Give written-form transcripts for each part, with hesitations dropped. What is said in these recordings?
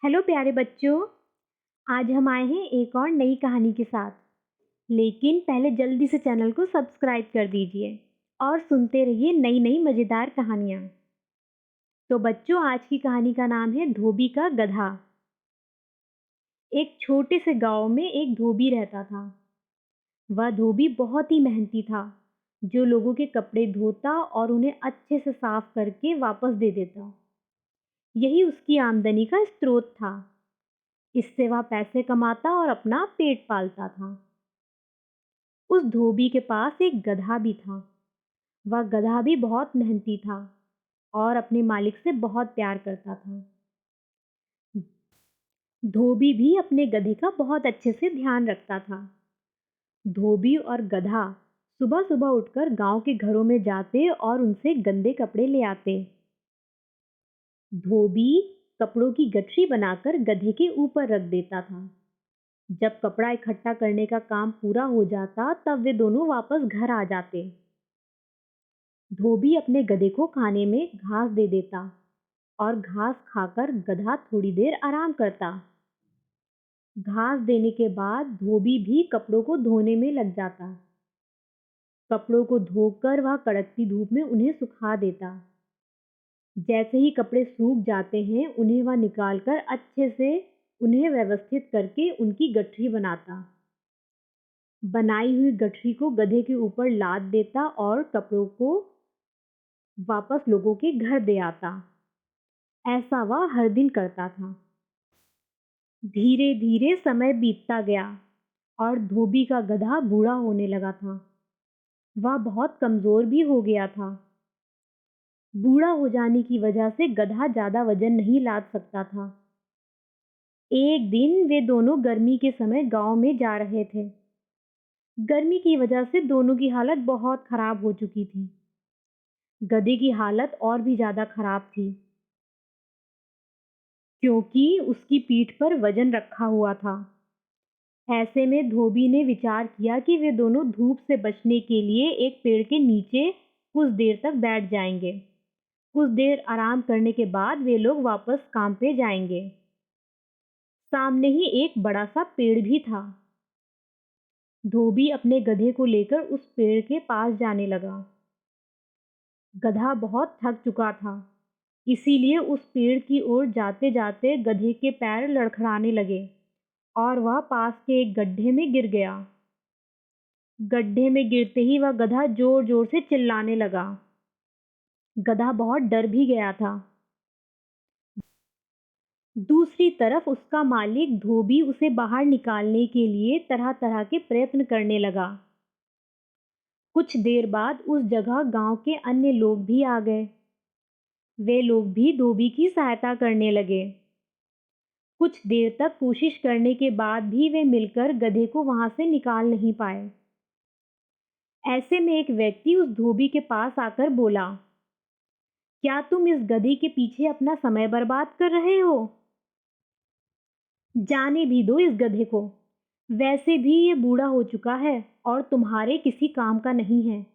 Hello प्यारे बच्चों। आज हम आए हैं एक और नई कहानी के साथ। लेकिन पहले जल्दी से चैनल को सब्सक्राइब कर दीजिए और सुनते रहिए नई नई मज़ेदार कहानियाँ। तो बच्चों, आज की कहानी का नाम है धोबी का गधा। एक छोटे से गांव में एक धोबी रहता था। वह धोबी बहुत ही मेहनती था, जो लोगों के कपड़े धोता और उन्हें अच्छे से साफ करके वापस दे देता। यही उसकी आमदनी का स्रोत था। इससे वह पैसे कमाता और अपना पेट पालता था। उस धोबी के पास एक गधा भी था। वह गधा भी बहुत मेहनती था और अपने मालिक से बहुत प्यार करता था। धोबी भी अपने गधे का बहुत अच्छे से ध्यान रखता था। धोबी और गधा सुबह सुबह उठकर गांव के घरों में जाते और उनसे गंदे कपड़े ले आते। धोबी कपड़ों की गठरी बनाकर गधे के ऊपर रख देता था। जब कपड़ा इकट्ठा करने का काम पूरा हो जाता, तब वे दोनों वापस घर आ जाते। धोबी अपने गधे को खाने में घास दे देता और घास खाकर गधा थोड़ी देर आराम करता। घास देने के बाद धोबी भी कपड़ों को धोने में लग जाता। कपड़ों को धोकर वह कड़कती धूप में उन्हें सुखा देता। जैसे ही कपड़े सूख जाते हैं, उन्हें वह निकालकर अच्छे से उन्हें व्यवस्थित करके उनकी गठरी बनाता। बनाई हुई गठरी को गधे के ऊपर लाद देता और कपड़ों को वापस लोगों के घर दे आता। ऐसा वह हर दिन करता था। धीरे धीरे समय बीतता गया और धोबी का गधा बूढ़ा होने लगा था। वह बहुत कमजोर भी हो गया था। बूढ़ा हो जाने की वजह से गधा ज्यादा वजन नहीं लाद सकता था। एक दिन वे दोनों गर्मी के समय गांव में जा रहे थे। गर्मी की वजह से दोनों की हालत बहुत खराब हो चुकी थी। गधे की हालत और भी ज्यादा खराब थी, क्योंकि उसकी पीठ पर वजन रखा हुआ था। ऐसे में धोबी ने विचार किया कि वे दोनों धूप से बचने के लिए एक पेड़ के नीचे कुछ देर तक बैठ जाएंगे। कुछ देर आराम करने के बाद वे लोग वापस काम पे जाएंगे। सामने ही एक बड़ा सा पेड़ भी था। धोबी अपने गधे को लेकर उस पेड़ के पास जाने लगा। गधा बहुत थक चुका था, इसीलिए उस पेड़ की ओर जाते जाते गधे के पैर लड़खड़ाने लगे और वह पास के एक गड्ढे में गिर गया। गड्ढे में गिरते ही वह गधा जोर जोर से चिल्लाने लगा। गधा बहुत डर भी गया था। दूसरी तरफ उसका मालिक धोबी उसे बाहर निकालने के लिए तरह तरह के प्रयत्न करने लगा। कुछ देर बाद उस जगह गांव के अन्य लोग भी आ गए। वे लोग भी धोबी की सहायता करने लगे। कुछ देर तक कोशिश करने के बाद भी वे मिलकर गधे को वहां से निकाल नहीं पाए। ऐसे में एक व्यक्ति उस धोबी के पास आकर बोला, क्या तुम इस गधे के पीछे अपना समय बर्बाद कर रहे हो? जाने भी दो इस गधे को। वैसे भी ये बूढ़ा हो चुका है और तुम्हारे किसी काम का नहीं है।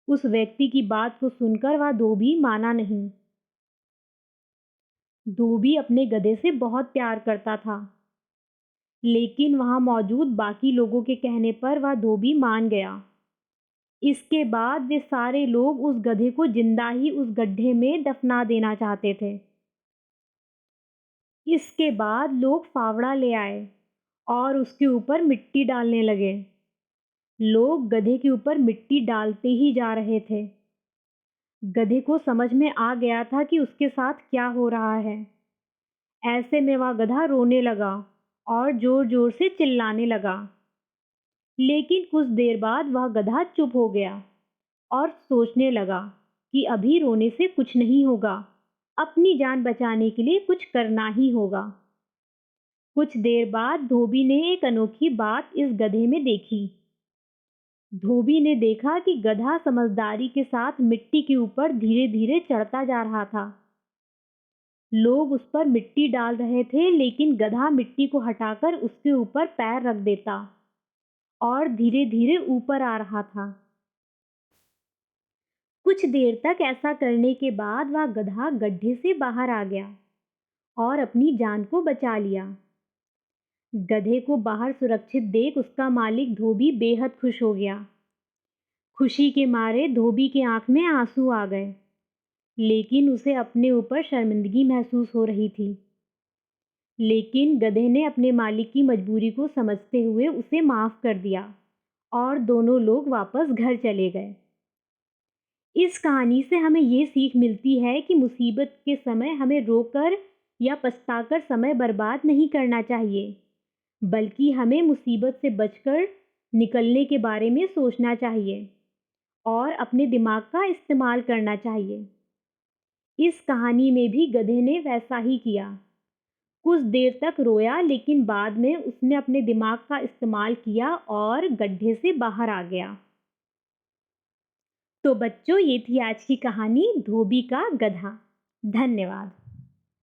उस व्यक्ति की बात को सुनकर वह धोबी माना नहीं। धोबी अपने गधे से बहुत प्यार करता था, लेकिन वहां मौजूद बाकी लोगों के कहने पर वह धोबी मान गया। इसके बाद वे सारे लोग उस गधे को जिंदा ही उस गड्ढे में दफना देना चाहते थे। इसके बाद लोग फावड़ा ले आए और उसके ऊपर मिट्टी डालने लगे। लोग गधे के ऊपर मिट्टी डालते ही जा रहे थे। गधे को समझ में आ गया था कि उसके साथ क्या हो रहा है। ऐसे में वह गधा रोने लगा और जोर जोर से चिल्लाने लगा। लेकिन कुछ देर बाद वह गधा चुप हो गया और सोचने लगा कि अभी रोने से कुछ नहीं होगा, अपनी जान बचाने के लिए कुछ करना ही होगा। कुछ देर बाद धोबी ने एक अनोखी बात इस गधे में देखी। धोबी ने देखा कि गधा समझदारी के साथ मिट्टी के ऊपर धीरे धीरे चढ़ता जा रहा था। लोग उस पर मिट्टी डाल रहे थे, लेकिन गधा मिट्टी को हटाकर उसके ऊपर पैर रख देता और धीरे धीरे ऊपर आ रहा था। कुछ देर तक ऐसा करने के बाद वह गधा गड्ढे से बाहर आ गया और अपनी जान को बचा लिया। गधे को बाहर सुरक्षित देख उसका मालिक धोबी बेहद खुश हो गया। खुशी के मारे धोबी की आंख में आंसू आ गए, लेकिन उसे अपने ऊपर शर्मिंदगी महसूस हो रही थी। लेकिन गधे ने अपने मालिक की मजबूरी को समझते हुए उसे माफ कर दिया और दोनों लोग वापस घर चले गए। इस कहानी से हमें ये सीख मिलती है कि मुसीबत के समय हमें रोकर या पछताकर समय बर्बाद नहीं करना चाहिए, बल्कि हमें मुसीबत से बचकर निकलने के बारे में सोचना चाहिए और अपने दिमाग का इस्तेमाल करना चाहिए। इस कहानी में भी गधे ने वैसा ही किया। कुछ देर तक रोया, लेकिन बाद में उसने अपने दिमाग का इस्तेमाल किया और गड्ढे से बाहर आ गया। तो बच्चों, ये थी आज की कहानी धोबी का गधा। धन्यवाद।